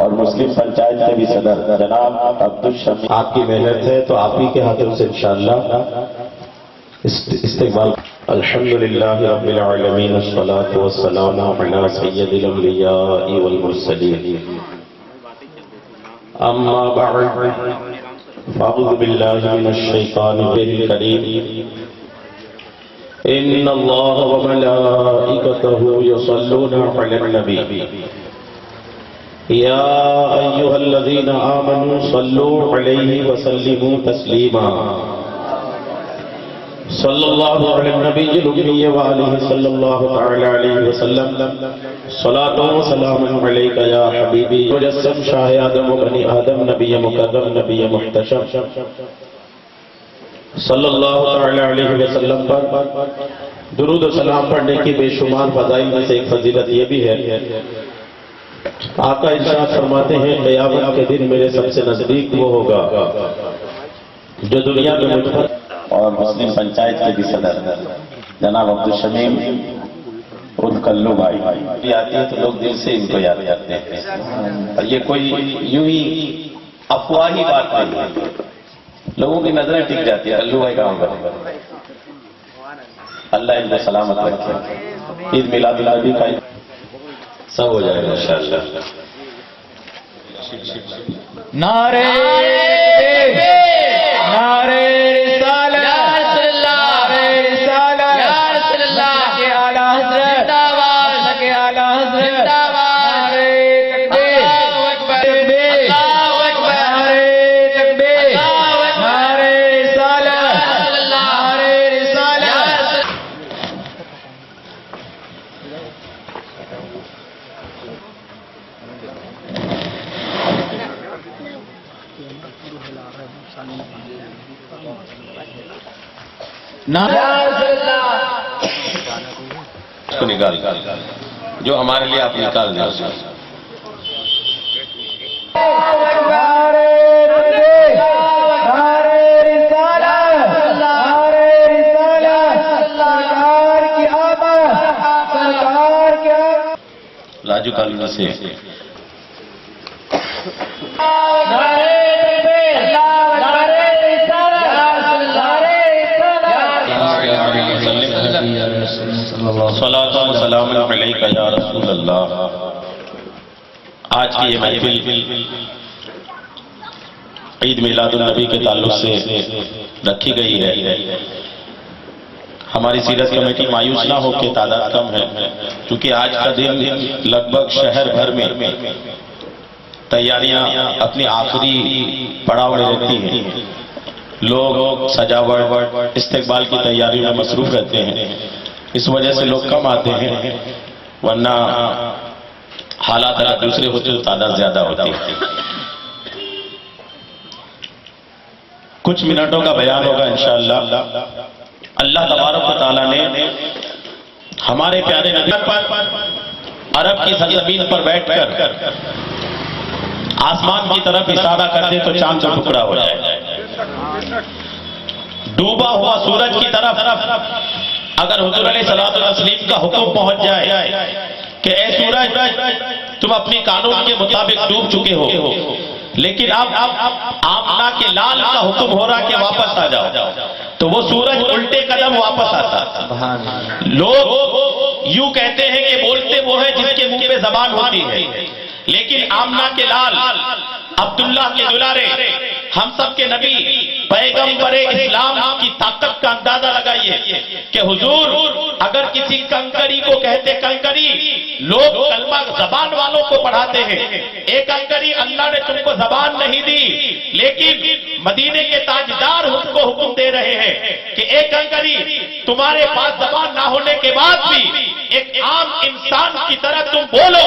اور مسلم پنچایت کے بھی صدر جناب عبدالشمیم، آپ کی محنت ہے تو آپ ہی کے ہاتھوں سے انشاءاللہ استقبال۔ الحمدللہ رب العالمین والصلاة والسلام علی سید الانبیاء والمرسلین، اما بعد فاعوذ باللہ من الشیطان الرجیم، ان اللہ وملائکتہ یصلون علی النبی یا ایہا الذین آمنوا صلوا علیہ وسلموا تسلیما، صلی اللہ علی النبی الأمی وآلہ صلی اللہ تعالی علیہ وسلم، صلاۃ و سلام علیک یا حبیبی مجسم شاہ آدم و بنی آدم، نبی مکرم نبی محتشم، صلی اللہ تعالی علیہ وسلم پر درود و سلام پڑھنے کی بے شمار فضائل میں سے ایک فضیلت یہ بھی ہے، آقا ارشاد فرماتے ہیں قیامت کے دن میرے سب سے نزدیک وہ ہوگا جو دنیا میں مجھ پر، اور مسلم پنچایت کے بھی صدر جناب عبدالشمیم عرف کلو بھائی آتی ہے تو لوگ دل سے ان کو یاد کرتے ہیں، اور یہ کوئی یوں ہی افواہی بات نہیں ہے، لوگوں کی نظریں ٹک جاتی ہے کلو بھائی کہاں پر، اللہ ان کو سلامت رکھے، عید میلاد النبی کا سب ہو جائے گا انشاءاللہ۔ نعرے نعرے اس کو نکال جو ہمارے لیے آپ نکال دیں، راجو کالونی سے صلاۃ و سلام علیک یا رسول اللہ۔ آج کی یہ محفل عید میلاد النبی کے تعلق سے رکھی گئی ہے۔ ہماری سیرت کمیٹی مایوس نہ ہو کہ تعداد کم ہے، کیونکہ آج کا دن لگ بھگ شہر بھر میں تیاریاں اپنی آخری پڑاؤ میں رہتی ہیں، لوگ سجاوٹ استقبال کی تیاریوں میں مصروف رہتے ہیں، اس وجہ سے لوگ کم آتے ہیں، ورنہ حالات اگر دوسرے ہوتے تو تعداد زیادہ ہوتی ہے۔ کچھ منٹوں کا بیان ہوگا انشاءاللہ۔ اللہ تبارک و تعالیٰ نے ہمارے پیارے نبی پر عرب کی سرزمین پر بیٹھ کر آسمان کی طرف اشارہ کر دے تو چاند کا ٹکڑا ہو جائے، ڈوبا ہوا سورج کی طرف اگر حضور علیہ الصلوۃ والتسلیم کا حکم پہنچ جائے کہ اے سورج تم اپنی قانون کے مطابق ڈوب چکے ہو، لیکن اب آمنہ کے لال کا حکم ہو رہا کہ واپس آ جاؤ، تو وہ سورج الٹے قدم واپس آتا۔ لوگ یوں کہتے ہیں کہ بولتے وہ ہیں جس کے منہ پہ زبان ہوتی ہے، لیکن آمنہ کے لال عبداللہ کے دلارے ہم سب کے نبی پیغمبر اسلام کی طاقت کا اندازہ لگائیے کہ حضور اگر کسی کنکری کو کہتے کنکری، لوگ کلمہ زبان والوں کو پڑھاتے ہیں، ایک کنکری اللہ نے تم کو زبان نہیں دی، لیکن مدینے کے تاجدار اس کو حکم دے رہے ہیں کہ ایک کنکری تمہارے پاس زبان نہ ہونے کے بعد بھی ایک عام انسان کی طرح تم بولو،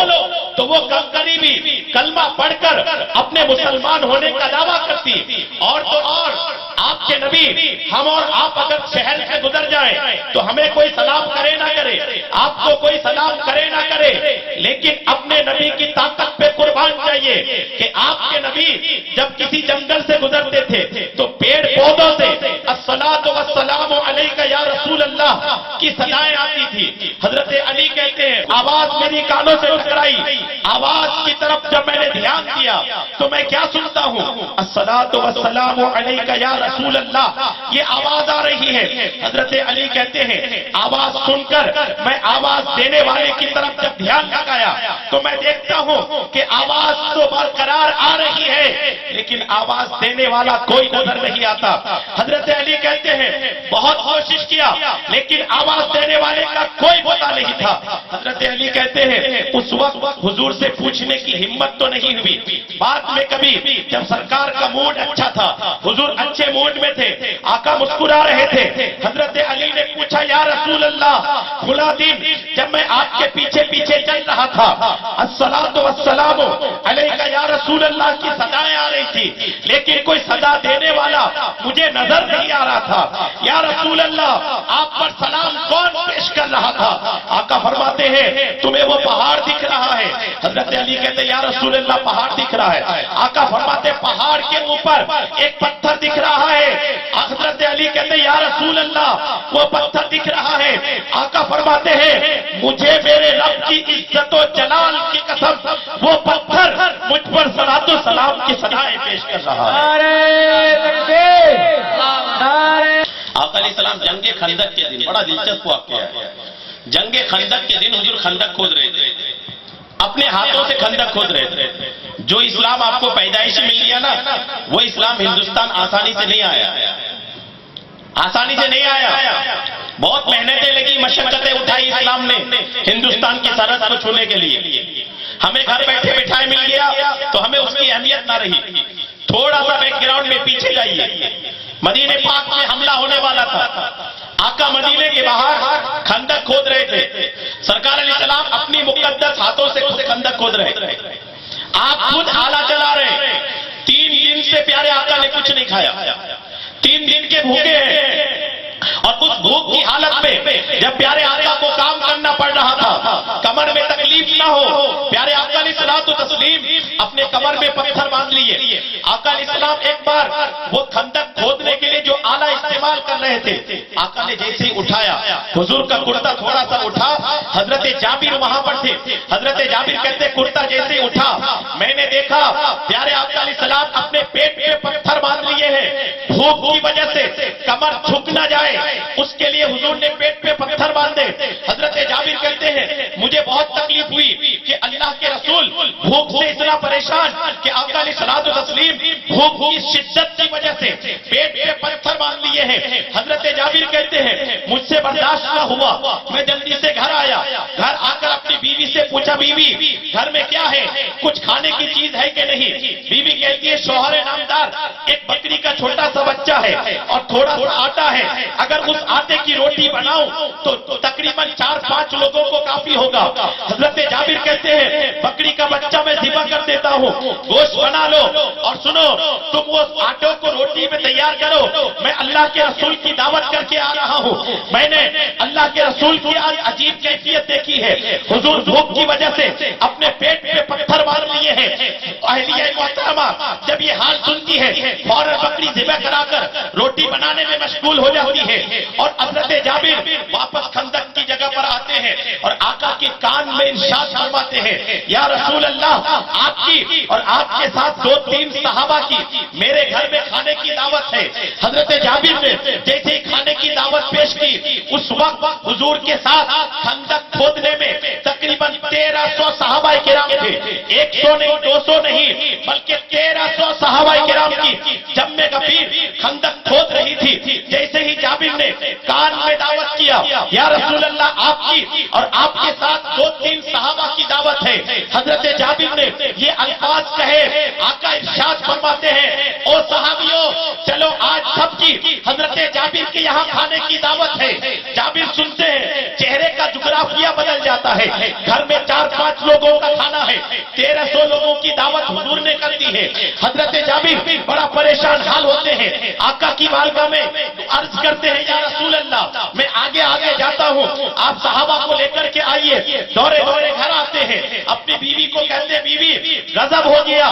تو وہ کنکری بھی کلمہ پڑھ کر اپنے مسلمان ہونے کا دعویٰ کرتی۔ اور تو اور آپ کے نبی ہم اور آپ اگر شہر سے گزر جائیں تو ہمیں کوئی سلام کرے نہ کرے، آپ کو کوئی سلام کرے نہ کرے، لیکن اپنے نبی کی طاقت پہ قربان چاہیے کہ آپ کے نبی جب کسی جنگل سے گزرتے تھے تو پیڑ پودوں سے الصلاۃ والسلام علیک یا رسول اللہ کی صدائیں آتی تھی۔ حضرت علی کہتے ہیں آواز میری کانوں سے اٹھ کر آئی، آواز کی طرف جب میں نے دھیان دیا تو میں کیا سنتا ہوں؟ الصلاۃ والسلام علیک یا رسول اللہ، یہ آواز آ رہی ہے۔ حضرت علی کہتے ہیں آواز سن کر میں آواز دینے والے کی طرف جب دھیان لگایا تو میں دیکھتا ہوں کہ آواز تو برقرار آ رہی ہے لیکن آواز دینے والا کوئی نظر نہیں آتا۔ حضرت علی کہتے ہیں بہت کوشش کیا لیکن آواز دینے والے کا کوئی پتہ نہیں تھا۔ حضرت علی کہتے ہیں اس وقت حضور سے پوچھنے کی ہمت تو نہیں ہوئی، بعد میں کبھی جب سرکار کا موڈ اچھا تھا، حضور اچھے موڈ میں تھے، آقا مسکرا رہے تھے، حضرت علی نے پوچھا یا رسول اللہ، کھلا دن جب میں آپ کے پیچھے پیچھے چل رہا تھا، الصلاۃ والسلام علیک یا رسول اللہ کی صدائیں آ رہی تھی لیکن کوئی صدا دینے والا مجھے نظر نہیں آ رہا تھا، یا رسول اللہ آپ پر سلام کون پیش کر رہا تھا؟ آقا فرماتے ہیں تمہیں وہ پہاڑ دکھ رہا ہے؟ حضرت علی کہتے ہیں یا رسول اللہ پہاڑ دکھ رہا ہے۔ آقا فرماتے پہاڑ کے اوپر ایک پتھر دکھ رہا ہے۔ حضرت علی کہتے ہیں یا رسول اللہ وہ پتھر دکھ رہا ہے۔ آقا فرماتے ہیں مجھے میرے رب کی عزت و جلال کی قسم وہ پتھر مجھ پر صلاۃ و سلام کی صدائیں پیش کر رہا ہے۔ نعرہ تکبیر، نعرہ آقا علیہ السلام جنگ خندق کے دن، بڑا دلچسپ واقعہ ہے، جنگ خندق کے دن حضور خندق کھود رہے تھے، اپنے ہاتھوں سے خندق کھود رہے تھے۔ جو اسلام آپ کو پیدائش مل گیا نا، وہ اسلام ہندوستان آسانی سے نہیں آیا، آسانی سے نہیں آیا، بہت محنتیں لگی، مشقتیں اٹھائی اسلام نے ہندوستان کی سرحد کو چھونے کے لیے۔ ہمیں گھر بیٹھے بٹھائے مل گیا تو ہمیں اس کی اہمیت نہ رہی۔ تھوڑا سا بیک گراؤنڈ میں پیچھے جائیے، مدینے پاک میں حملہ ہونے والا تھا، آقا مدینے کے باہر خندق کھود رہے تھے، سرکار علیہ السلام اپنی مقدس ہاتھوں سے خندق کھود رہے تھے، آپ خود آلہ چلا رہے۔ 3 دن سے پیارے آقا نے کچھ نہیں کھایا، 3 دن کے بھوکے ہیں، اور اس بھوک کی حالت میں جب پیارے آقا کو کام کرنا پڑ رہا تھا، کمر میں تکلیف نہ ہو، پیارے آقا علیہ الصلوۃ والتسلیم اپنے کمر میں پتھر باندھ لیے۔ آقا علیہ السلام ایک بار وہ خندق کھودنے کے لیے جو آلہ استعمال کر رہے تھے، آقا نے جیسے ہی اٹھایا، حضور کا کرتا تھوڑا سا اٹھا، حضرت جابر وہاں پر تھے، حضرت جابر کہتے کرتا جیسے ہی اٹھا میں نے دیکھا پیارے آقا علیہ السلام اپنے پیٹ پہ پتھر باندھ لیے ہیں، بھوک کی وجہ سے کمر جھک نہ جائے اس کے لیے حضور نے پیٹ پہ پتھر باندھے۔ حضرت جابر کہتے ہیں مجھے بہت تکلیف ہوئی کہ اللہ کے رسول بھوک سے اتنا پریشان کہ آقا علیہ الصلوۃ والتسلیم بھوک کی شدت کی وجہ سے پیٹ پہ پتھر باندھ لیے ہیں۔ حضرت جابر کہتے ہیں مجھ سے برداشت نہ ہوا، میں جلدی سے گھر آیا، گھر آ کر اپنی بیوی سے پوچھا بیوی گھر میں کیا ہے، کچھ کھانے کی چیز ہے کہ نہیں؟ بیوی کہتی ہے شوہر نامدار ایک بکری کا چھوٹا سا بچہ ہے اور تھوڑا سا آٹا ہے، اگر اس آٹے کی روٹی بناؤں تو تقریباً 4-5 لوگوں کو کافی ہوگا۔ حضرت جابر کہتے ہیں بکری کا بچہ میں ذبح کر دیتا ہوں، گوشت بنا لو اور سنو تم وہ آٹوں کو روٹی میں تیار کرو، میں اللہ کے رسول کی دعوت کر کے آ رہا ہوں۔ میں نے اللہ کے رسول کی آج عجیب کیفیت دیکھی ہے، حضور بھوک کی وجہ سے اپنے پیٹ پہ پتھر باندھ لیے ہیں۔ اہلیہ محترمہ جب یہ حال سنتی ہے فوراً بکری ذبح کرا کر روٹی بنانے میں مشغول ہو جاتی ہے، اور حضرت جابر واپس خندق کی جگہ پر آتے ہیں اور آقا کے کان میں ارشاد فرماتے ہیں یا رسول اللہ آپ کی اور آپ کے ساتھ 2-3 صحابہ کی میرے گھر میں کھانے کی دعوت ہے۔ حضرت جابر نے جیسے ہی کھانے کی دعوت پیش کی اس وقت حضور کے ساتھ خندق کھودنے میں تقریباً 1300 صحابہ کرام تھے، 100 نہیں 200 نہیں بلکہ 1300 صحابہ کرام کی جم غفیر خندق کھود رہی تھی۔ جیسے ہی جابر نے کان میں دعوت کیا یا رسول اللہ آپ کی اور آپ کے ساتھ 2-3 صحابہ کی دعوت ہے، حضرت جابر نے یہ الفاظ کہے، آقا ارشاد فرماتے ہیں او صحابیوں چلو آج سب کی حضرت جابر کے یہاں کھانے کی دعوت ہے۔ جابر سنتے ہیں چہرے کا جغرافیہ بدل جاتا ہے، گھر میں 4-5 لوگوں کا کھانا ہے، 1300 لوگوں کی دعوت حضور نے کر دی ہے۔ حضرت جابر بڑا پریشان حال ہوتے ہیں، آقا کی بارگاہ میں عرض کرتے ہیں یا رسول اللہ میں آگے آگے جاتا ہوں، آپ صحابہ کو لے کر کے آئیے۔ دورے دورے گھر آتے ہیں، اپنی بیوی کو کہتے ہیں بیوی غضب ہو گیا،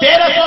1300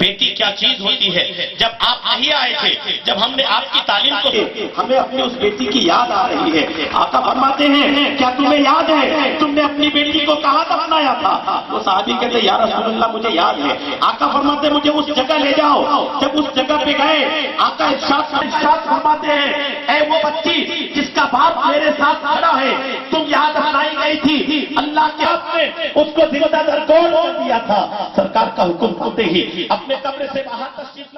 بیٹی کیا چیز ہوتی ہے۔ جب آپ نہیں آئے تھے، جب ہم نے آپ کی تعلیم کو، ہمیں اپنی اس بیٹی کی یاد آ رہی ہے۔ آقا فرماتے ہیں کیا تمہیں یاد ہے تم نے اپنی بیٹی کو کہاں دفنایا تھا؟ وہ صحابی کہتے یا رسول اللہ مجھے یاد ہے۔ آقا فرماتے مجھے اس جگہ لے جاؤ۔ جب اس جگہ پہ گئے، آقا ارشاد فرماتے ہیں اے وہ بچی جس کا باپ میرے ساتھ کھڑا ہے، تم یہاں دفنائی گئی تھی، اللہ کے حق میں اس کو زندہ درگور کر دیا تھا۔ سرکار کا حکم ہوتے ہی اپنے کمرے سے باہر تشریف